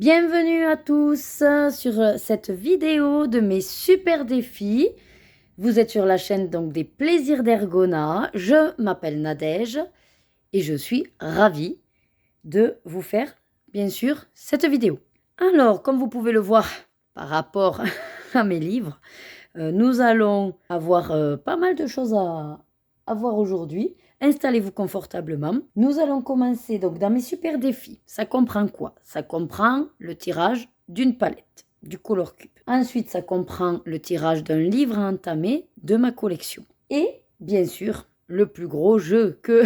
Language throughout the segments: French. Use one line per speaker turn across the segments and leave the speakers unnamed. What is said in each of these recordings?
Bienvenue à tous sur cette vidéo de mes super défis. Vous êtes sur la chaîne donc des plaisirs d'Ergona. Je m'appelle Nadège et je suis ravie de vous faire bien sûr cette vidéo. Alors, comme vous pouvez le voir par rapport à mes livres, nous allons avoir pas mal de choses à voir aujourd'hui. Installez-vous confortablement. Nous allons commencer donc dans mes super défis. Ça comprend quoi? Ça comprend le tirage d'une palette, du Color Cube. Ensuite, ça comprend le tirage d'un livre à entamer de ma collection. Et bien sûr, le plus gros jeu que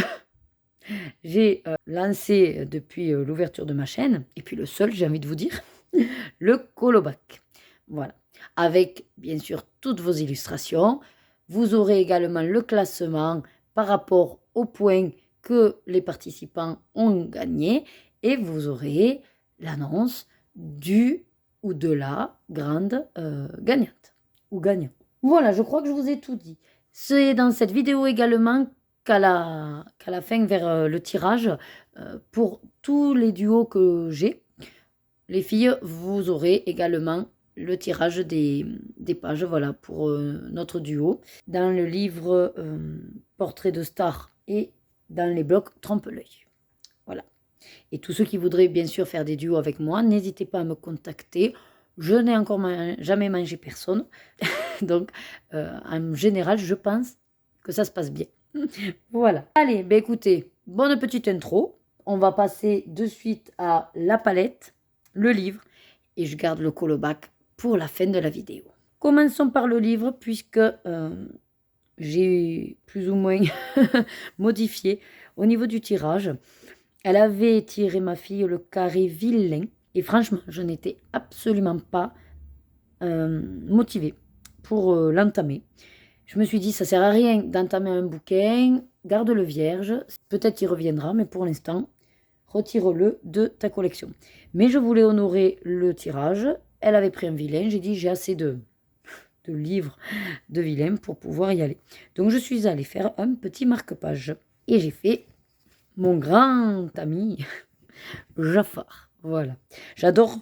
j'ai lancé depuis l'ouverture de ma chaîne, et puis le seul, j'ai envie de vous dire, le Colobac. Voilà. Avec bien sûr toutes vos illustrations. Vous aurez également le classement par rapport aux points que les participants ont gagnés et vous aurez l'annonce du ou de la grande gagnante ou gagnant. Voilà, je crois que je vous ai tout dit. C'est dans cette vidéo également qu'à la fin, vers le tirage, pour tous les duos que j'ai, les filles, vous aurez également le tirage des pages, voilà, pour notre duo, dans le livre Portrait de star et dans les blocs Trompe-l'œil. Voilà. Et tous ceux qui voudraient bien sûr faire des duos avec moi, n'hésitez pas à me contacter. Je n'ai encore jamais mangé personne. Donc, en général, je pense que ça se passe bien. Voilà. Allez, ben écoutez, bonne petite intro. On va passer de suite à la palette, le livre, et je garde le colobac pour la fin de la vidéo. Commençons par le livre, puisque j'ai plus ou moins modifié au niveau du tirage. Elle avait tiré, ma fille, le carré vilain, et franchement, je n'étais absolument pas motivée pour l'entamer. Je me suis dit, ça sert à rien d'entamer un bouquin, garde-le vierge, peut-être il reviendra, mais pour l'instant, retire-le de ta collection. Mais je voulais honorer le tirage. Elle avait pris un vilain. J'ai dit, j'ai assez de livres de vilain pour pouvoir y aller. Donc, je suis allée faire un petit marque-page. Et j'ai fait mon grand ami Jafar. Voilà. J'adore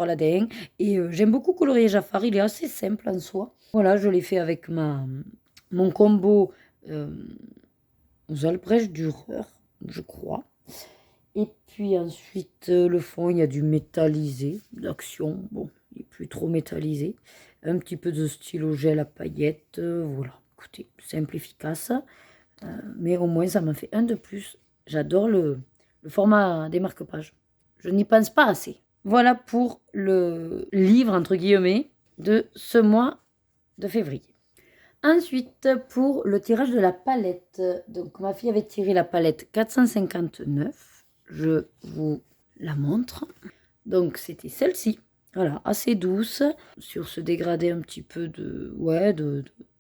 Aladdin. Et j'aime beaucoup colorier Jafar. Il est assez simple en soi. Voilà, je l'ai fait avec mon combo aux Albrecht Dürer, je crois. Et puis ensuite, le fond, il y a du métallisé, d'action. Bon, il n'est plus trop métallisé. Un petit peu de stylo gel à paillettes. Voilà, écoutez, simple, efficace. Mais au moins, ça m'a fait un de plus. J'adore le format des marque-pages. Je n'y pense pas assez. Voilà pour le livre, entre guillemets, de ce mois de février. Ensuite, pour le tirage de la palette, donc ma fille avait tiré la palette 459. Je vous la montre. Donc, c'était celle-ci. Voilà, assez douce, sur ce dégradé un petit peu de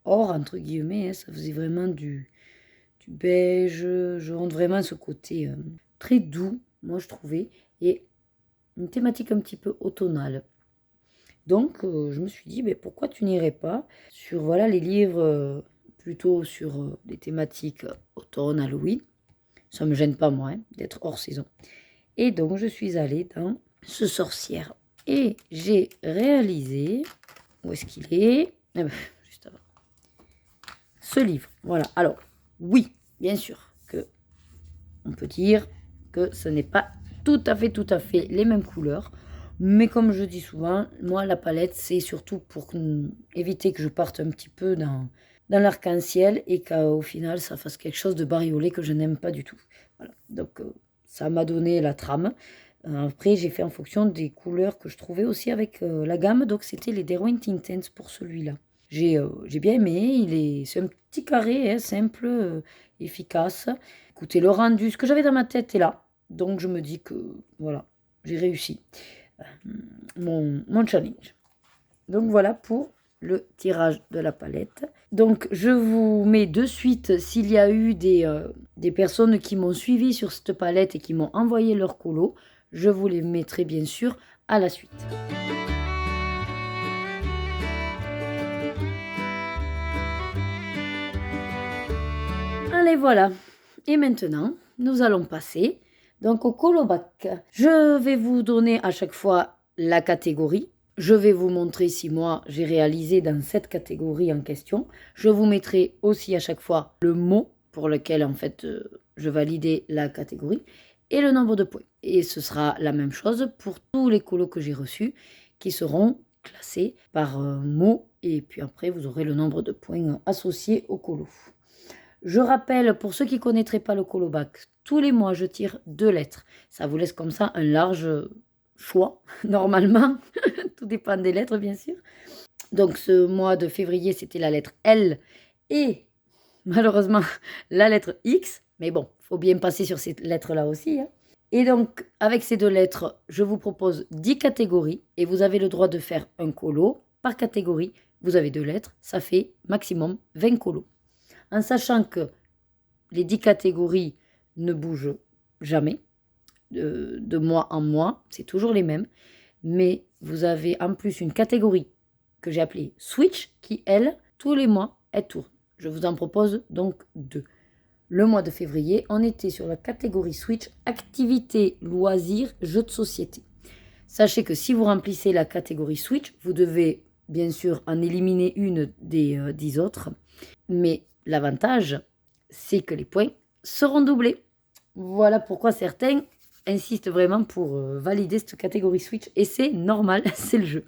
or, entre guillemets. Hein, ça faisait vraiment du beige, jaune, vraiment ce côté très doux, moi je trouvais, et une thématique un petit peu automnale. Donc, je me suis dit, mais pourquoi tu n'irais pas sur voilà, les livres plutôt sur des thématiques automne, Halloween. Ça ne me gêne pas, moi, hein, d'être hors saison. Et donc, je suis allée dans ce sorcière. Et j'ai réalisé, où est-ce qu'il est, ah ben, juste avant. Ce livre, voilà. Alors, oui, bien sûr, que on peut dire que ce n'est pas tout à fait les mêmes couleurs. Mais comme je dis souvent, moi, la palette, c'est surtout pour éviter que je parte un petit peu dans l'arc-en-ciel et qu'au final, ça fasse quelque chose de bariolé que je n'aime pas du tout. Voilà. Donc, ça m'a donné la trame. Après, j'ai fait en fonction des couleurs que je trouvais aussi avec la gamme. Donc, c'était les Derwent Intense pour celui-là. J'ai bien aimé. C'est un petit carré, hein, simple, efficace. Écoutez, le rendu, ce que j'avais dans ma tête est là. Donc, je me dis que, voilà, j'ai réussi mon challenge. Donc voilà pour le tirage de la palette. Donc je vous mets de suite, s'il y a eu des personnes qui m'ont suivi sur cette palette et qui m'ont envoyé leur colo, je vous les mettrai bien sûr à la suite. Allez, voilà. Et maintenant, nous allons passer Donc au colobac, je vais vous donner à chaque fois la catégorie. Je vais vous montrer si moi j'ai réalisé dans cette catégorie en question. Je vous mettrai aussi à chaque fois le mot pour lequel en fait je validais la catégorie et le nombre de points. Et ce sera la même chose pour tous les colos que j'ai reçus qui seront classés par mot et puis après vous aurez le nombre de points associés au colo. Je rappelle, pour ceux qui ne connaîtraient pas le colobac, tous les mois, je tire 2 lettres. Ça vous laisse comme ça un large choix, normalement. Tout dépend des lettres, bien sûr. Donc, ce mois de février, c'était la lettre L et malheureusement la lettre X. Mais bon, il faut bien passer sur ces lettres-là aussi. Hein. Et donc, avec ces 2 lettres, je vous propose 10 catégories et vous avez le droit de faire un colo par catégorie. Vous avez 2 lettres, ça fait maximum 20 colos. En sachant que les 10 catégories ne bougent jamais, de mois en mois, c'est toujours les mêmes, mais vous avez en plus une catégorie que j'ai appelée Switch, qui, elle, tous les mois, elle tourne. Je vous en propose donc 2. Le mois de février, on était sur la catégorie Switch, activités, loisirs, jeux de société. Sachez que si vous remplissez la catégorie Switch, vous devez bien sûr en éliminer une des 10 autres, mais l'avantage, c'est que les points seront doublés. Voilà pourquoi certains insistent vraiment pour valider cette catégorie Switch. Et c'est normal, c'est le jeu.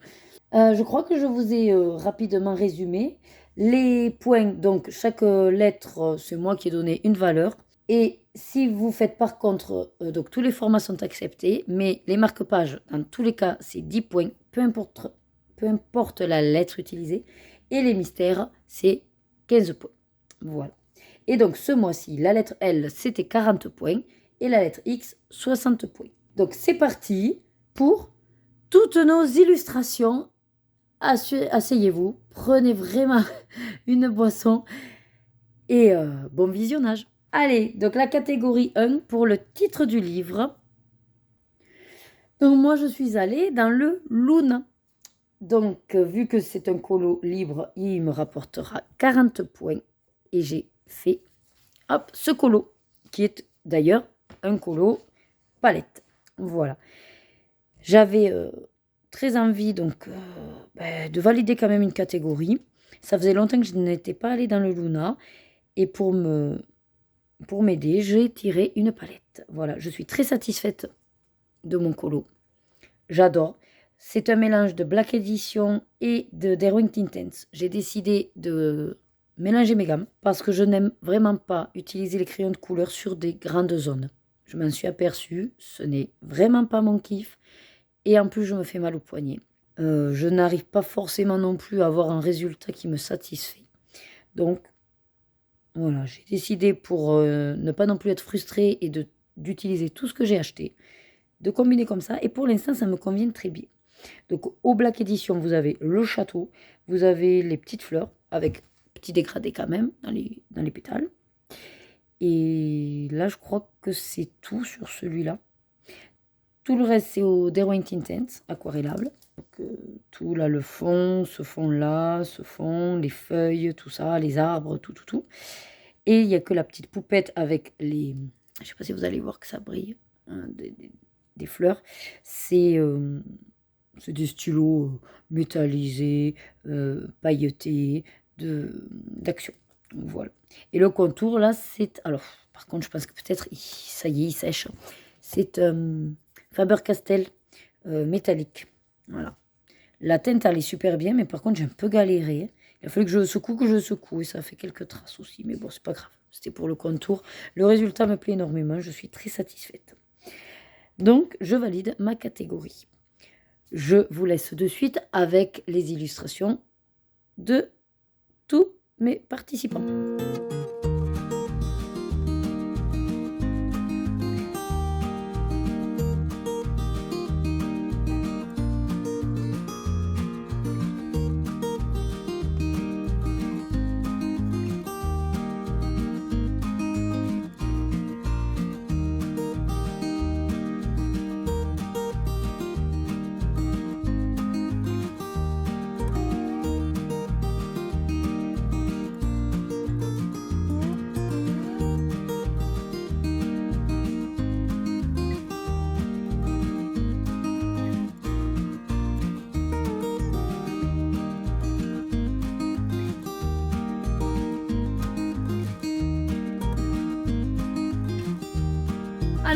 Je crois que je vous ai rapidement résumé. Les points, donc chaque lettre, c'est moi qui ai donné une valeur. Et si vous faites par contre, donc tous les formats sont acceptés, mais les marque-pages, dans tous les cas, c'est 10 points, peu importe la lettre utilisée. Et les mystères, c'est 15 points. Voilà. Et donc ce mois-ci, la lettre L, c'était 40 points et la lettre X, 60 points. Donc c'est parti pour toutes nos illustrations. Asseyez-vous, prenez vraiment une boisson et bon visionnage. Allez, donc la catégorie 1 pour le titre du livre. Donc moi je suis allée dans le Luna. Donc vu que c'est un colo libre, il me rapportera 40 points. Et j'ai fait ce colo, qui est d'ailleurs un colo palette. Voilà. J'avais très envie donc de valider quand même une catégorie. Ça faisait longtemps que je n'étais pas allée dans le Luna. Et pour m'aider, j'ai tiré une palette. Voilà, je suis très satisfaite de mon colo. J'adore. C'est un mélange de Black Edition et de Derwent Intense. J'ai décidé de mélanger mes gammes parce que je n'aime vraiment pas utiliser les crayons de couleur sur des grandes zones. Je m'en suis aperçue, ce n'est vraiment pas mon kiff et en plus je me fais mal au poignet. Je n'arrive pas forcément non plus à avoir un résultat qui me satisfait. Donc voilà, j'ai décidé pour ne pas non plus être frustrée et d'utiliser tout ce que j'ai acheté, de combiner comme ça et pour l'instant ça me convient très bien. Donc au Black Edition, vous avez le château, vous avez les petites fleurs avec petit dégradé quand même dans les pétales. Et là, je crois que c'est tout sur celui-là. Tout le reste, c'est au Derwent Intense, aquarellable. Donc, tout là, le fond, ce fond-là, ce fond, les feuilles, tout ça, les arbres, tout. Et il n'y a que la petite poupette avec les... Je ne sais pas si vous allez voir que ça brille, hein, des fleurs. C'est des stylos métallisés, pailletés, d'action. Voilà. Et le contour, là, c'est... Alors, par contre, je pense que peut-être, ça y est, il sèche. C'est Faber-Castell métallique. Voilà. La teinte, elle est super bien, mais par contre, j'ai un peu galéré. Il a fallu que je secoue, et ça fait quelques traces aussi. Mais bon, c'est pas grave. C'était pour le contour. Le résultat me plaît énormément. Je suis très satisfaite. Donc, je valide ma catégorie. Je vous laisse de suite avec les illustrations de tous mes participants.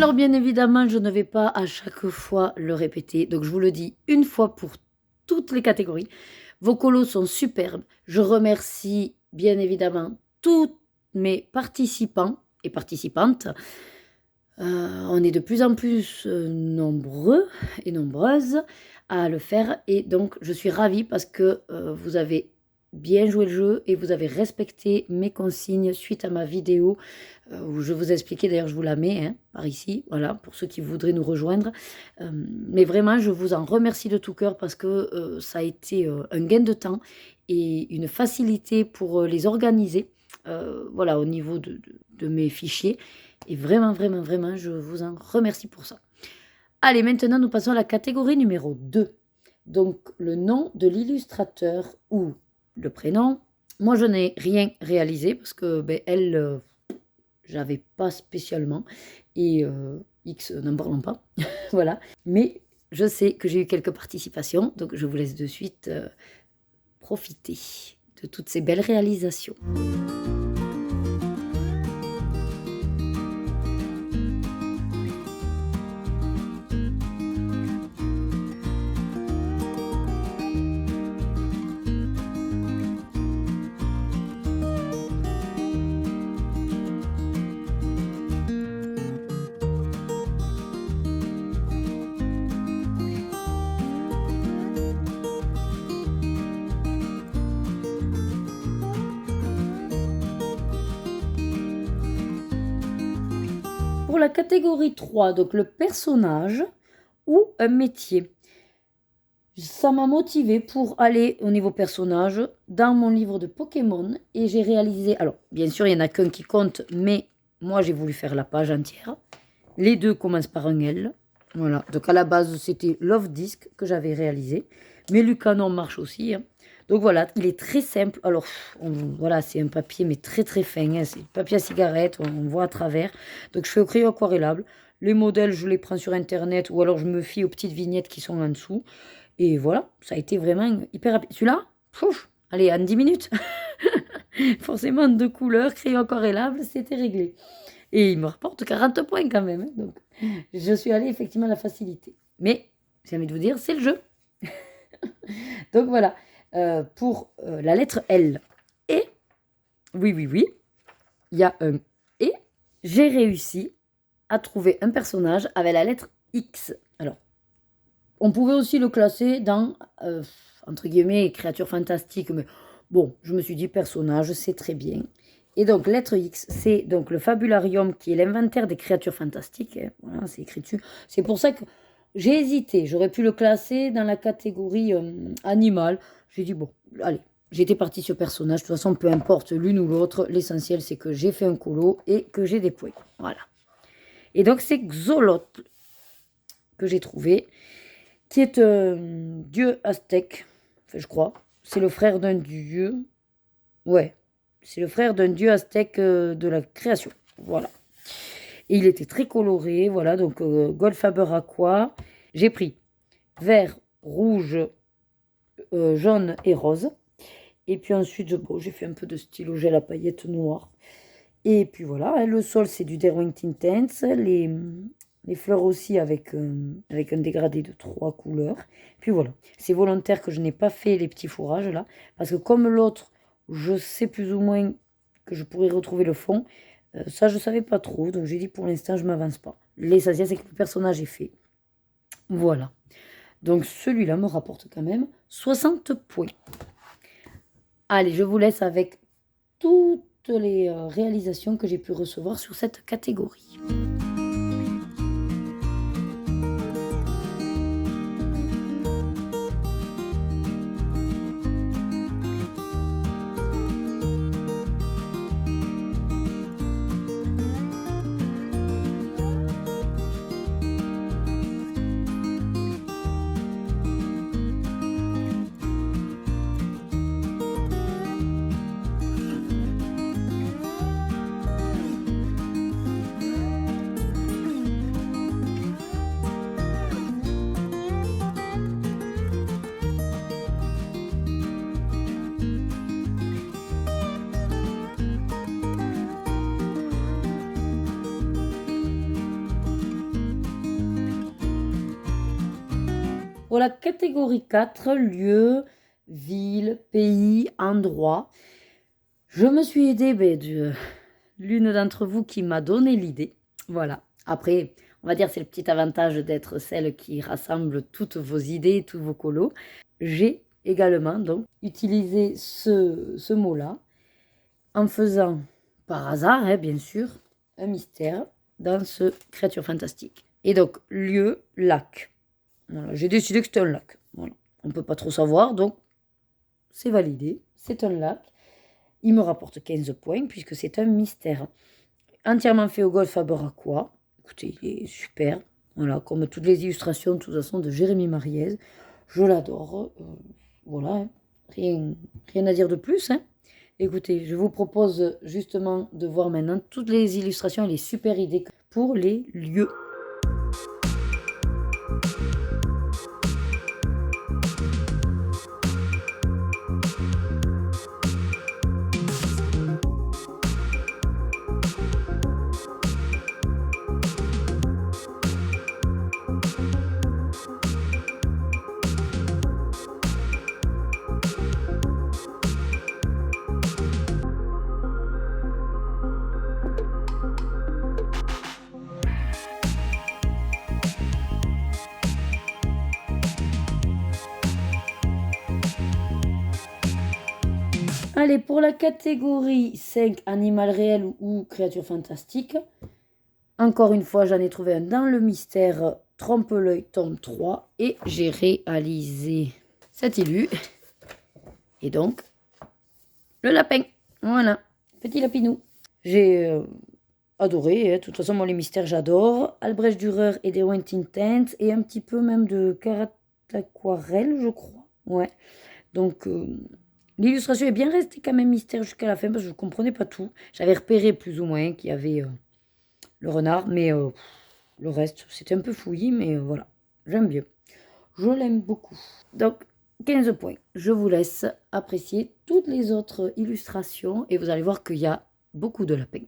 Alors bien évidemment, je ne vais pas à chaque fois le répéter. Donc je vous le dis une fois pour toutes les catégories. Vos colos sont superbes. Je remercie bien évidemment tous mes participants et participantes. On est de plus en plus nombreux et nombreuses à le faire. Et donc je suis ravie parce que vous avez bien joué le jeu et vous avez respecté mes consignes suite à ma vidéo où je vous expliquais, d'ailleurs je vous la mets hein, par ici, voilà, pour ceux qui voudraient nous rejoindre. Mais vraiment, je vous en remercie de tout cœur parce que ça a été un gain de temps et une facilité pour les organiser, voilà, au niveau de mes fichiers. Et vraiment, vraiment, vraiment, je vous en remercie pour ça. Allez, maintenant, nous passons à la catégorie numéro 2. Donc, le nom de l'illustrateur ou le prénom. Moi, je n'ai rien réalisé parce que elle, j'avais pas spécialement. Et X, n'en parlons pas. Voilà. Mais je sais que j'ai eu quelques participations. Donc, je vous laisse de suite profiter de toutes ces belles réalisations. Pour la catégorie 3, donc le personnage ou un métier. Ça m'a motivée pour aller au niveau personnage dans mon livre de Pokémon et j'ai réalisé, alors bien sûr il n'y en a qu'un qui compte, mais moi j'ai voulu faire la page entière. Les deux commencent par un L. Voilà, donc à la base c'était Love Disc que j'avais réalisé, mais Lucanon marche aussi. Hein. Donc voilà, il est très simple. Alors voilà, c'est un papier mais très très fin. Hein. C'est papier à cigarette, on voit à travers. Donc je fais au crayon aquarellable. Les modèles, je les prends sur internet ou alors je me fie aux petites vignettes qui sont en dessous. Et voilà, ça a été vraiment hyper rapide. Celui-là, allez, en 10 minutes. Forcément, 2 couleurs, crayon aquarellable, c'était réglé. Et il me rapporte 40 points quand même. Hein. Donc, je suis allée effectivement à la facilité. Mais, j'ai envie de vous dire, c'est le jeu. Donc voilà, pour la lettre L. Et, oui, il y a un et. J'ai réussi à trouver un personnage avec la lettre X. Alors, on pouvait aussi le classer dans, entre guillemets, créatures fantastiques. Mais bon, je me suis dit personnage, c'est très bien. Et donc, lettre X, c'est donc le Fabularium qui est l'inventaire des créatures fantastiques. Hein. Voilà, c'est écrit dessus. C'est pour ça que j'ai hésité. J'aurais pu le classer dans la catégorie animal. J'ai dit, bon, allez, j'étais partie sur personnage. De toute façon, peu importe l'une ou l'autre. L'essentiel, c'est que j'ai fait un colo et que j'ai des points. Voilà. Et donc, c'est Xolotl que j'ai trouvé, qui est un dieu aztèque, enfin, je crois. C'est le frère d'un dieu. Ouais, c'est le frère d'un dieu aztèque de la création. Voilà. Et il était très coloré. Voilà, donc Goldfaber Aqua. J'ai pris vert, rouge, jaune et rose. Et puis ensuite, bon, j'ai fait un peu de stylo gel à paillettes noires. Et puis voilà, hein, le sol, c'est du Derwent Intense. Les fleurs aussi avec un dégradé de 3 couleurs. Puis voilà, c'est volontaire que je n'ai pas fait les petits fourrages là. Parce que comme l'autre, je sais plus ou moins que je pourrais retrouver le fond. Ça, je ne savais pas trop. Donc j'ai dit pour l'instant, je ne m'avance pas. L'essentiel, c'est que le personnage est fait. Voilà. Donc celui-là me rapporte quand même 60 points. Allez, je vous laisse avec toutes les réalisations que j'ai pu recevoir sur cette catégorie. Pour la catégorie 4, lieu, ville, pays, endroit, je me suis aidée de l'une d'entre vous qui m'a donné l'idée. Voilà. Après, on va dire c'est le petit avantage d'être celle qui rassemble toutes vos idées, tous vos colos. J'ai également donc utilisé ce mot-là en faisant par hasard, bien sûr, un mystère dans ce créature fantastique. Et donc, lieu, lac. Voilà, j'ai décidé que c'était un lac. Voilà. On ne peut pas trop savoir, donc c'est validé. C'est un lac. Il me rapporte 15 points puisque c'est un mystère. Entièrement fait au Gold Faber Aqua. Écoutez, il est super. Voilà, comme toutes les illustrations de toute façon de Jérémy Mariez. Je l'adore. Voilà, hein. Rien à dire de plus. Hein. Écoutez, je vous propose justement de voir maintenant toutes les illustrations et les super idées pour les lieux. Allez, pour la catégorie 5, animal réel ou créature fantastique, encore une fois, j'en ai trouvé un dans le mystère Trompe-l'œil, tome 3, et j'ai réalisé cet illu. Et donc, le lapin, voilà, petit lapinou. J'ai adoré, hein. De toute façon, moi les mystères j'adore. Albrecht Dürer et des Went Intense, et un petit peu même de Carat aquarelle, je crois. Ouais, donc... l'illustration est bien restée quand même mystère jusqu'à la fin parce que je ne comprenais pas tout. J'avais repéré plus ou moins qu'il y avait le renard, mais le reste, c'était un peu fouillis, mais voilà, j'aime bien. Je l'aime beaucoup. Donc, 15 points. Je vous laisse apprécier toutes les autres illustrations et vous allez voir qu'il y a beaucoup de lapins.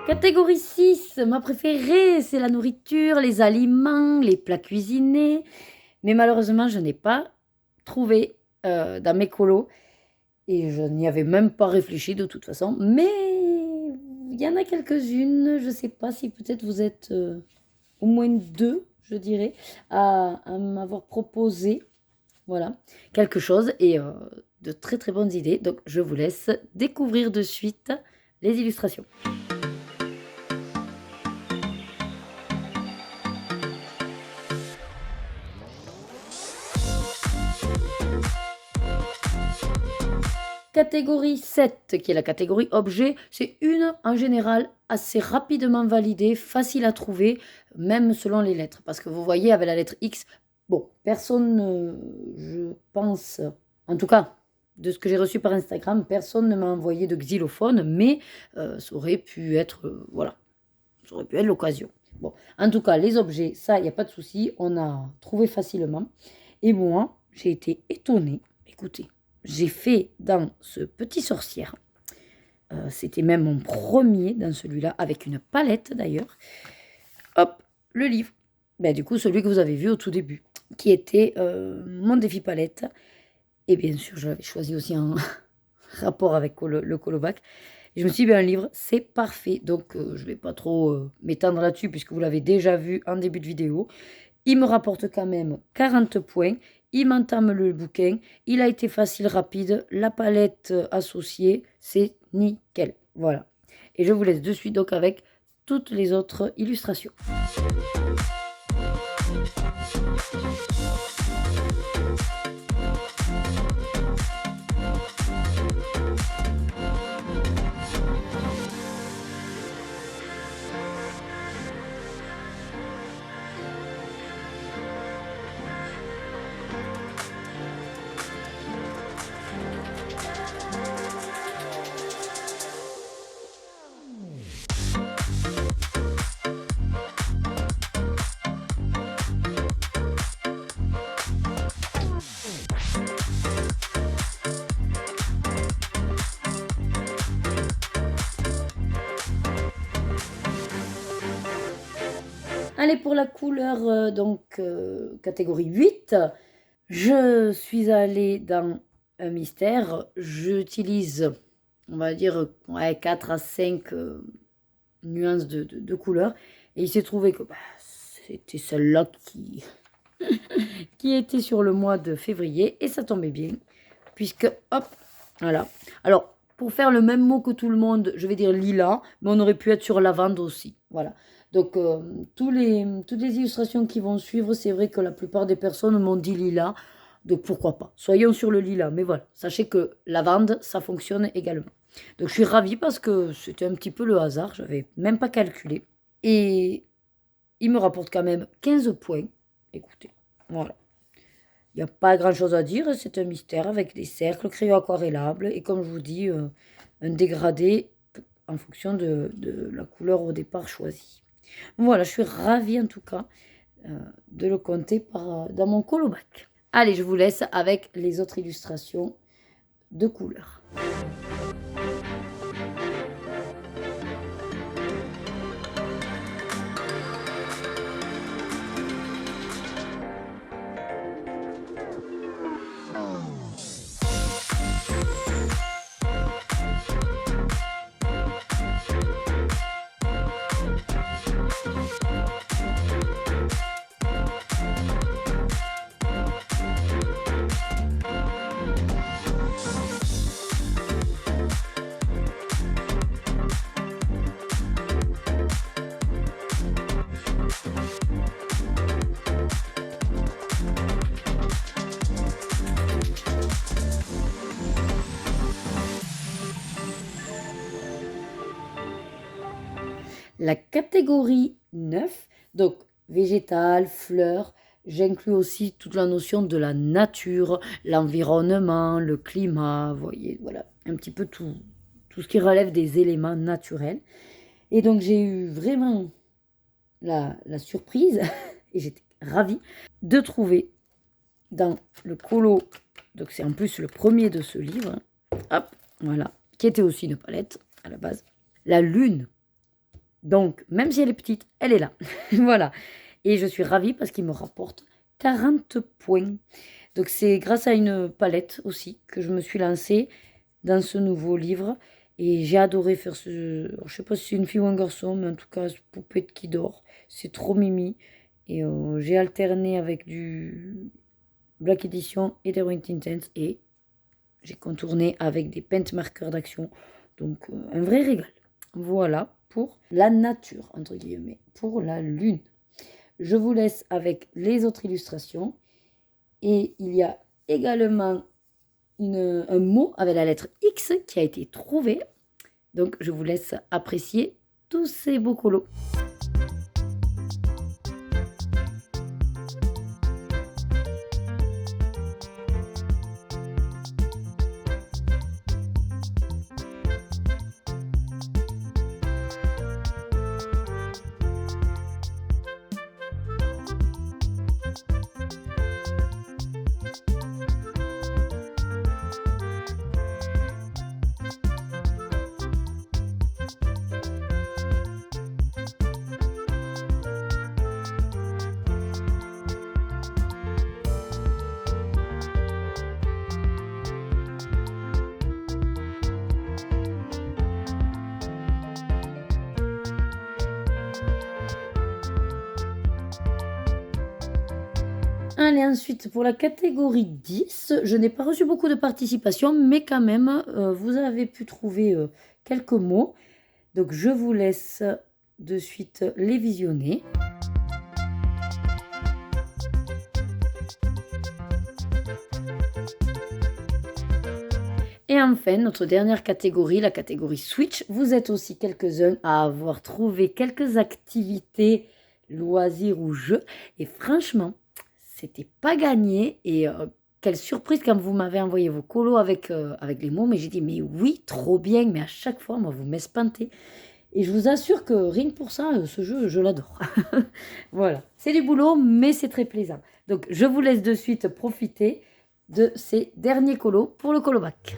Catégorie 6, ma préférée, c'est la nourriture, les aliments, les plats cuisinés. Mais malheureusement, je n'ai pas trouvé dans mes colos. Et je n'y avais même pas réfléchi de toute façon. Mais il y en a quelques-unes. Je ne sais pas si peut-être vous êtes au moins deux, je dirais, à m'avoir proposé voilà, quelque chose et de très très bonnes idées. Donc je vous laisse découvrir de suite les illustrations. Catégorie 7, qui est la catégorie objet, c'est une en général assez rapidement validée, facile à trouver, même selon les lettres. Parce que vous voyez, avec la lettre X, bon, personne, je pense, en tout cas, de ce que j'ai reçu par Instagram, personne ne m'a envoyé de xylophone, mais ça aurait pu être, voilà, ça aurait pu être l'occasion. Bon, en tout cas, les objets, ça, il n'y a pas de souci, on a trouvé facilement. Et moi, j'ai été étonnée, écoutez. J'ai fait dans ce petit sorcière, c'était même mon premier dans celui-là, avec une palette d'ailleurs. Hop, le livre. du coup, celui que vous avez vu au tout début, qui était mon défi palette. Et bien sûr, je l'avais choisi aussi en rapport avec le colobac. Et je me suis dit, un livre, c'est parfait. Donc, je ne vais pas trop m'étendre là-dessus, puisque vous l'avez déjà vu en début de vidéo. Il me rapporte quand même 40 points. Il m'entame le bouquin. Il a été facile, rapide. La palette associée, c'est nickel. Voilà. Et je vous laisse de suite donc avec toutes les autres illustrations. Allez, pour la couleur, catégorie 8, je suis allée dans un mystère. J'utilise, on va dire, 4 à 5 nuances de couleurs. Et il s'est trouvé que c'était celle-là qui était sur le mois de février. Et ça tombait bien, puisque, hop, voilà. Alors, pour faire le même mot que tout le monde, je vais dire lilas, mais on aurait pu être sur lavande aussi. Voilà. Donc, toutes les illustrations qui vont suivre, c'est vrai que la plupart des personnes m'ont dit lilas. Donc, pourquoi pas. Soyons sur le lilas. Mais voilà, sachez que lavande, ça fonctionne également. Donc, je suis ravie parce que c'était un petit peu le hasard. Je n'avais même pas calculé. Et il me rapporte quand même 15 points. Écoutez, voilà. Il n'y a pas grand-chose à dire. C'est un mystère avec des cercles, crayons aquarellables. Et comme je vous dis, un dégradé en fonction de la couleur au départ choisie. Voilà, je suis ravie en tout cas de le compter dans mon colobac. Allez, je vous laisse avec les autres illustrations de couleurs. La catégorie 9, donc végétal, fleurs, j'inclus aussi toute la notion de la nature, l'environnement, le climat, vous voyez, voilà, un petit peu tout ce qui relève des éléments naturels. Et donc j'ai eu vraiment la surprise, et j'étais ravie, de trouver dans le colo, donc c'est en plus le premier de ce livre, hop, voilà, qui était aussi une palette à la base, la lune. Donc, même si elle est petite, elle est là. Voilà. Et je suis ravie parce qu'il me rapporte 40 points. Donc, c'est grâce à une palette aussi que je me suis lancée dans ce nouveau livre. Et j'ai adoré faire ce... Je ne sais pas si c'est une fille ou un garçon, mais en tout cas, ce poupette qui dort. C'est trop mimi. Et j'ai alterné avec du Black Edition et des White Intense. Et j'ai contourné avec des peintes marqueurs d'action. Donc, un vrai régal. Voilà pour la nature, entre guillemets, pour la lune. Je vous laisse avec les autres illustrations. Et il y a également un mot avec la lettre X qui a été trouvé. Donc, je vous laisse apprécier tous ces beaux colos. Allez, ensuite, pour la catégorie 10, je n'ai pas reçu beaucoup de participation, mais quand même, vous avez pu trouver quelques mots. Donc, je vous laisse de suite les visionner. Et enfin, notre dernière catégorie, la catégorie Switch. Vous êtes aussi quelques-uns à avoir trouvé quelques activités, loisirs ou jeux. Et franchement, c'était pas gagné. Et quelle surprise quand vous m'avez envoyé vos colos avec les mots. Mais j'ai dit, mais oui, trop bien. Mais à chaque fois, moi, vous m'espantez. Et je vous assure que rien que pour ça, ce jeu, je l'adore. Voilà, c'est du boulot, mais c'est très plaisant. Donc, je vous laisse de suite profiter de ces derniers colos pour le colobac.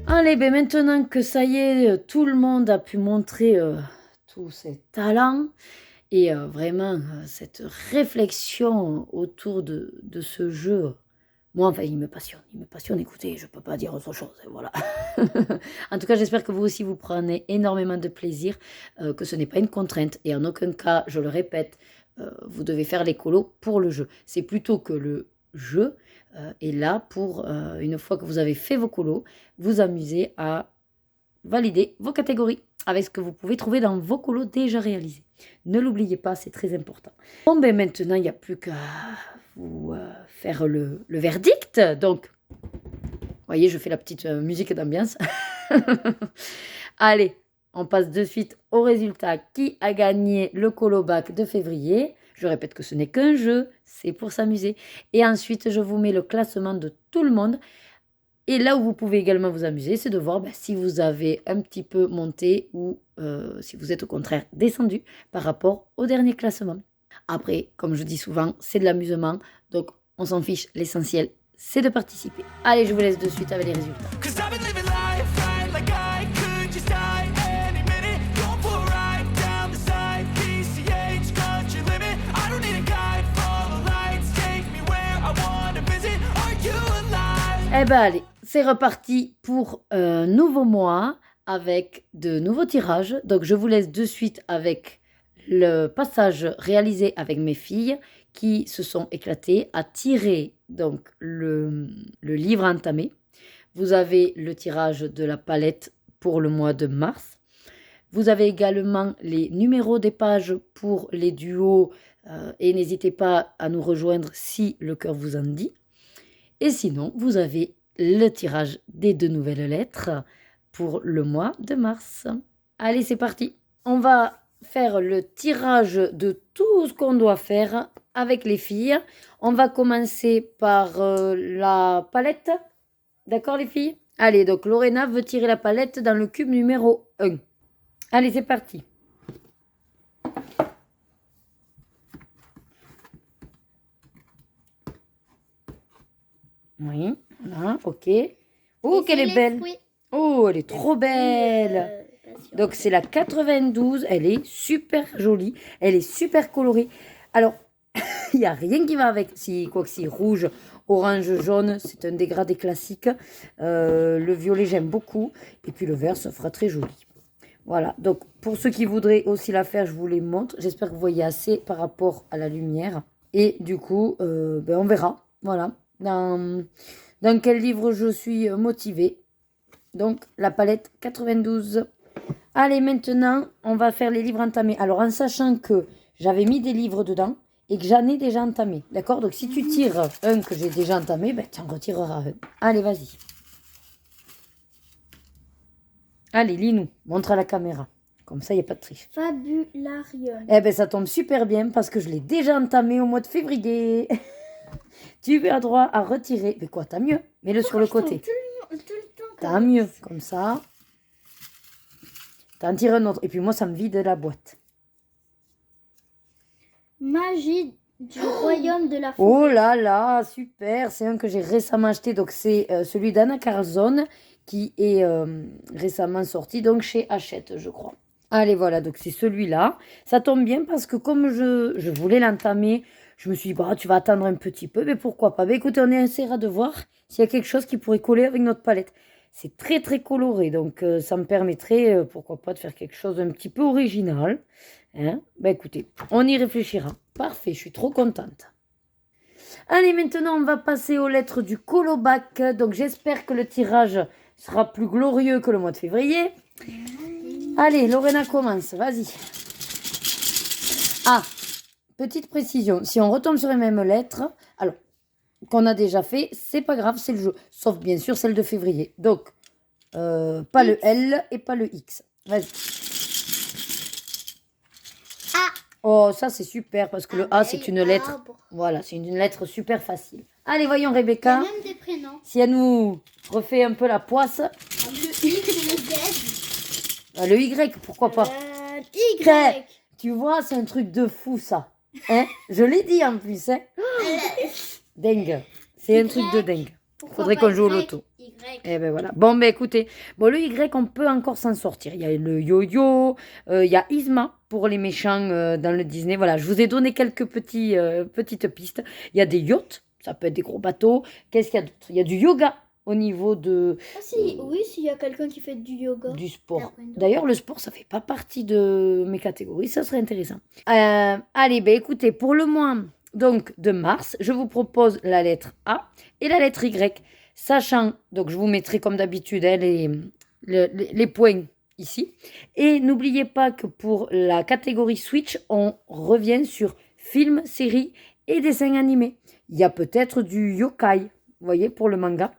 Allez, ben maintenant que ça y est, tout le monde a pu montrer tous ses talents et vraiment cette réflexion autour de ce jeu, moi, enfin, il me passionne, écoutez, je ne peux pas dire autre chose, voilà. En tout cas, j'espère que vous aussi, vous prenez énormément de plaisir, que ce n'est pas une contrainte et en aucun cas, je le répète, vous devez faire les colos pour le jeu. C'est plutôt que le jeu est là pour, une fois que vous avez fait vos colos, vous amuser à valider vos catégories avec ce que vous pouvez trouver dans vos colos déjà réalisés. Ne l'oubliez pas, c'est très important. Bon, ben maintenant, il n'y a plus qu'à vous faire le verdict. Donc, vous voyez, je fais la petite musique d'ambiance. Allez, on passe de suite au résultat. Qui a gagné le colobac de février? Je répète que ce n'est qu'un jeu, c'est pour s'amuser. Et ensuite, je vous mets le classement de tout le monde. Et là où vous pouvez également vous amuser, c'est de voir si vous avez un petit peu monté ou si vous êtes au contraire descendu par rapport au dernier classement. Après, comme je dis souvent, c'est de l'amusement, donc on s'en fiche, l'essentiel, c'est de participer. Allez, je vous laisse de suite avec les résultats. Eh ben allez, c'est reparti pour un nouveau mois avec de nouveaux tirages. Donc je vous laisse de suite avec le passage réalisé avec mes filles qui se sont éclatées à tirer donc le livre entamé. Vous avez le tirage de la palette pour le mois de mars. Vous avez également les numéros des pages pour les duos et n'hésitez pas à nous rejoindre si le cœur vous en dit. Et sinon, vous avez le tirage des 2 nouvelles lettres pour le mois de mars. Allez, c'est parti. On va faire le tirage de tout ce qu'on doit faire avec les filles. On va commencer par la palette. D'accord, les filles? Allez, donc Lorena veut tirer la palette dans le cube numéro 1. Allez, c'est parti. Oui, voilà, ok. Oh, qu'elle est belle. Oh, elle est trop belle. Donc, c'est la 92. Elle est super jolie. Elle est super colorée. Alors, il n'y a rien qui va avec. Si, quoi que si, rouge, orange, jaune, c'est un dégradé classique. Le violet, j'aime beaucoup. Et puis, le vert, ça fera très joli. Voilà. Donc, pour ceux qui voudraient aussi la faire, je vous les montre. J'espère que vous voyez assez par rapport à la lumière. Et du coup, on verra. Voilà. Dans quel livre je suis motivée. Donc, la palette 92. Allez, maintenant, on va faire les livres entamés. Alors, en sachant que j'avais mis des livres dedans et que j'en ai déjà entamé. D'accord? Donc, si tu tires un que j'ai déjà entamé, tu en retireras un. Allez, vas-y. Allez, lis-nous. Montre à la caméra. Comme ça, il n'y a pas de triche.
Fabularium.
Eh bien, ça tombe super bien parce que je l'ai déjà entamé au mois de février. Tu as droit à retirer. Mais quoi, t'as mieux. Mets-le sur le côté.
Tout le temps.
T'as mieux. Comme ça. T'en tires un autre. Et puis moi, ça me vide la boîte.
Magie du royaume de la forêt.
Oh là là, super. C'est un que j'ai récemment acheté. Donc, c'est celui d'Anna Carzone qui est récemment sorti donc chez Hachette, je crois. Allez, voilà. Donc, c'est celui-là. Ça tombe bien parce que comme je voulais l'entamer, je me suis dit, bah, tu vas attendre un petit peu. Mais pourquoi pas? Mais écoutez, on essaiera de voir s'il y a quelque chose qui pourrait coller avec notre palette. C'est très, très coloré. Donc, ça me permettrait, pourquoi pas, de faire quelque chose d'un petit peu original. Hein? Bah, écoutez, on y réfléchira. Parfait, je suis trop contente. Allez, maintenant, on va passer aux lettres du colobac. Donc, j'espère que le tirage sera plus glorieux que le mois de février. Allez, Lorena commence. Vas-y. Ah, petite précision. Si on retombe sur les mêmes lettres, alors, qu'on a déjà fait, c'est pas grave, c'est le jeu. Sauf, bien sûr, celle de février. Donc, pas le L et pas le X. Vas-y. Oh, ça, c'est super parce que le A, c'est une lettre. Voilà, c'est une lettre super facile. Allez, voyons,
Il y a
Rebecca.
même des prénoms.
Si elle nous refait un peu la poisse.
Le X et le Z.
Le Y, pourquoi pas.
Y.
Tu vois, c'est un truc de fou, ça. Hein? Je l'ai dit en plus. Hein? Dingue. C'est un truc de dingue. Faudrait qu'on joue au loto.
Y.
Eh ben voilà. Bon, ben écoutez. Bon, le Y, on peut encore s'en sortir. Il y a le yo-yo. Il y a Isma pour les méchants dans le Disney. Voilà, je vous ai donné quelques petites pistes. Il y a des yachts. Ça peut être des gros bateaux. Qu'est-ce qu'il y a d'autre? Il y a du yoga au niveau de...
Ah, si, oui, s'il y a quelqu'un qui fait du yoga.
Du sport. D'ailleurs, le sport, ça fait pas partie de mes catégories. Ça serait intéressant. Allez, ben écoutez, pour le mois donc, de mars, je vous propose la lettre A et la lettre Y. Sachant, donc je vous mettrai comme d'habitude hein, les points ici. Et n'oubliez pas que pour la catégorie Switch, on revient sur films, séries et dessins animés. Il y a peut-être du yokai, vous voyez, pour le manga.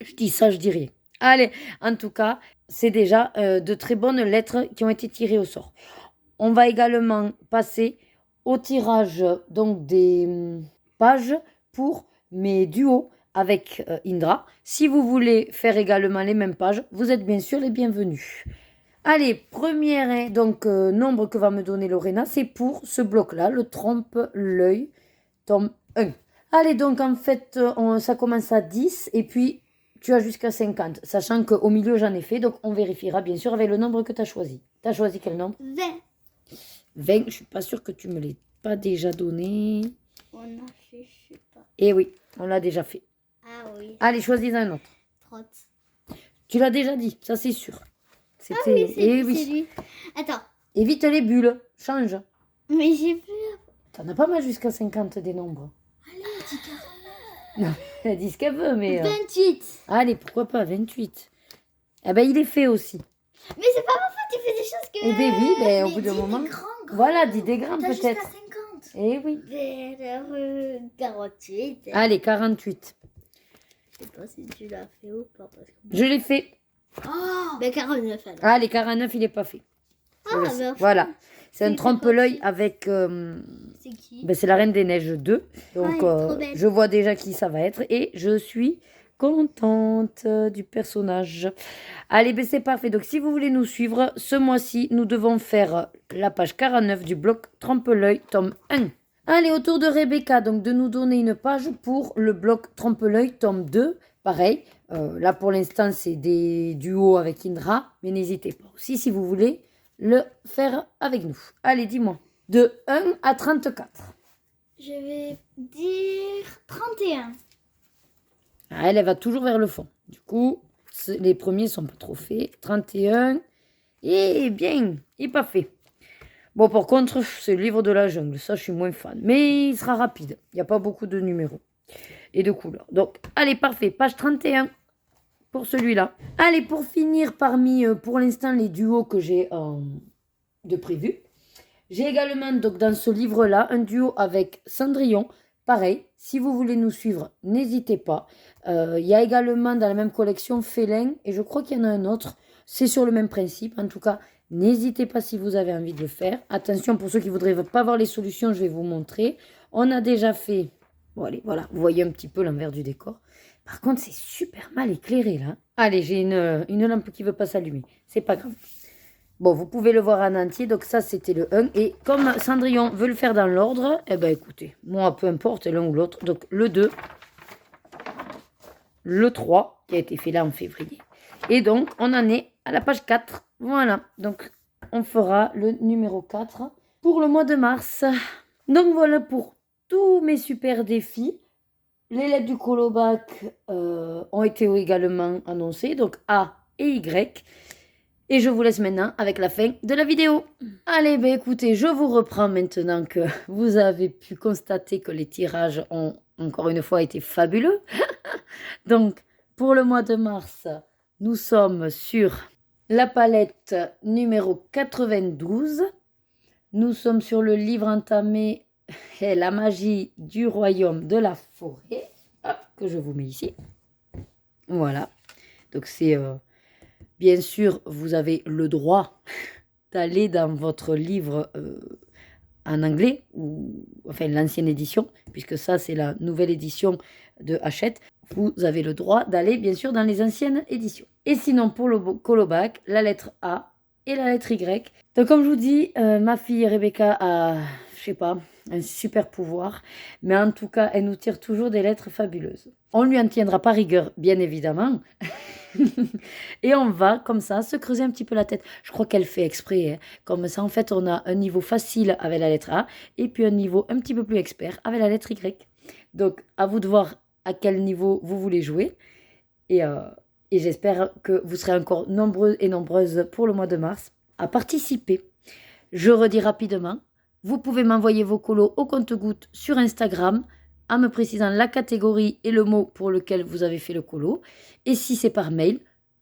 Je dis ça, je dis rien. Allez, en tout cas, c'est déjà de très bonnes lettres qui ont été tirées au sort. On va également passer au tirage donc des pages pour mes duos avec Indra. Si vous voulez faire également les mêmes pages, vous êtes bien sûr les bienvenus. Allez, premier donc nombre que va me donner Lorena, c'est pour ce bloc-là, le trompe-l'œil, tome 1. Allez, donc en fait, ça commence à 10 et puis tu as jusqu'à 50, sachant qu'au milieu j'en ai fait, donc on vérifiera bien sûr avec le nombre que tu as choisi. Tu as choisi quel nombre?
20.
20, je suis pas sûre que tu me l'aies pas déjà donné.
On a fait, je sais pas.
Eh oui, on l'a déjà fait.
Ah oui.
Allez, choisis un autre.
30.
Tu l'as déjà dit, ça c'est sûr.
Ah oui, c'est
oui.
lui. Attends.
Évite les bulles, change.
Mais j'ai plus.
T'en as pas mal jusqu'à 50 des nombres.
Allez, dis 49.
Non, elle dit ce qu'elle veut, mais...
28.
Allez, pourquoi pas, 28. Eh ben, il est fait aussi.
Mais c'est pas ma faute, tu fais des choses que...
Eh ben oui, ben, au
Mais
bout d'un
dis
moment...
des grands.
Voilà, dis des grands
T'as
peut-être.
jusqu'à 50.
Eh oui.
Vers 48.
Allez, 48.
Je sais pas si tu l'as fait ou pas. Parce que...
Je l'ai fait.
Oh ben 49 alors.
Allez, 49, il n'est pas fait.
Ah, ben,
voilà. C'est un
c'est
trompe-l'œil avec...
c'est qui?
ben, c'est la Reine des Neiges 2. Donc,
elle est trop belle.
je vois déjà qui ça va être. Et je suis contente du personnage. Allez, ben, c'est parfait. Donc, si vous voulez nous suivre, ce mois-ci, nous devons faire la page 49 du bloc Trompe-l'œil, tome 1. Allez, au tour de Rebecca, donc de nous donner une page pour le bloc Trompe-l'œil, tome 2. Pareil, là pour l'instant, c'est des duos avec Indra. Mais n'hésitez pas aussi si vous voulez le faire avec nous. Allez, dis-moi. De 1 à 34.
Je vais dire 31.
Ah, elle va toujours vers le fond. Du coup, les premiers sont pas trop faits. 31. Et bien, il n'est pas fait. Bon, par contre, c'est le livre de la jungle. Ça, je suis moins fan. Mais il sera rapide. Il n'y a pas beaucoup de numéros et de couleurs. Donc, allez, parfait. Page 31 pour celui-là. Allez, pour finir, parmi, pour l'instant, les duos que j'ai de prévu. J'ai également, donc, dans ce livre-là, un duo avec Cendrillon. Pareil, si vous voulez nous suivre, n'hésitez pas. Il y a également dans la même collection Félin. Et je crois qu'il y en a un autre. C'est sur le même principe. En tout cas, n'hésitez pas si vous avez envie de le faire. Attention, pour ceux qui ne voudraient pas voir les solutions, je vais vous montrer. On a déjà fait... Bon, allez, voilà. Vous voyez un petit peu l'envers du décor. Par contre, c'est super mal éclairé, là. Allez, j'ai une lampe qui ne veut pas s'allumer. C'est pas grave. Bon, vous pouvez le voir en entier. Donc ça, c'était le 1. Et comme Cendrillon veut le faire dans l'ordre, eh ben écoutez, moi, peu importe l'un ou l'autre. Donc le 2, le 3, qui a été fait là en février. Et donc, on en est à la page 4. Voilà. Donc, on fera le numéro 4 pour le mois de mars. Donc, voilà pour tous mes super défis. Les lettres du colobac ont été également annoncées. Donc, A et Y. Et je vous laisse maintenant avec la fin de la vidéo. Allez, ben écoutez, je vous reprends maintenant que vous avez pu constater que les tirages ont encore une fois été fabuleux. Donc, pour le mois de mars, nous sommes sur la palette numéro 92. Nous sommes sur le livre entamé La magie du royaume de la forêt. Hop, que je vous mets ici. Voilà. Donc, c'est... bien sûr, vous avez le droit d'aller dans votre livre en anglais, ou enfin l'ancienne édition, puisque ça c'est la nouvelle édition de Hachette. Vous avez le droit d'aller bien sûr dans les anciennes éditions. Et sinon pour le colobac, la lettre A et la lettre Y. Donc comme je vous dis, ma fille Rebecca a, je sais pas, un super pouvoir, mais en tout cas, elle nous tire toujours des lettres fabuleuses. On lui en tiendra pas rigueur, bien évidemment. Et on va, comme ça, se creuser un petit peu la tête. Je crois qu'elle fait exprès. Hein. Comme ça, en fait, on a un niveau facile avec la lettre A et puis un niveau un petit peu plus expert avec la lettre Y. Donc, à vous de voir à quel niveau vous voulez jouer. Et j'espère que vous serez encore nombreux et nombreuses pour le mois de mars à participer. Je redis rapidement, vous pouvez m'envoyer vos colos au compte-gouttes sur Instagram en me précisant la catégorie et le mot pour lequel vous avez fait le colo. Et si c'est par mail,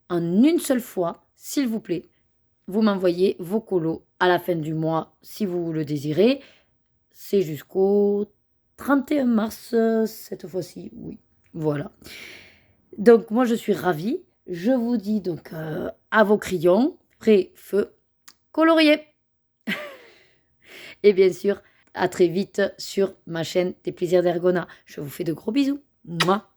en une seule fois, s'il vous plaît, vous m'envoyez vos colos à la fin du mois si vous le désirez. C'est jusqu'au 31 mars cette fois-ci, oui. Voilà. Donc moi je suis ravie. Je vous dis donc à vos crayons, prêt, feu, colorier. Et bien sûr, à très vite sur ma chaîne des plaisirs d'Ergona. Je vous fais de gros bisous. Mouah.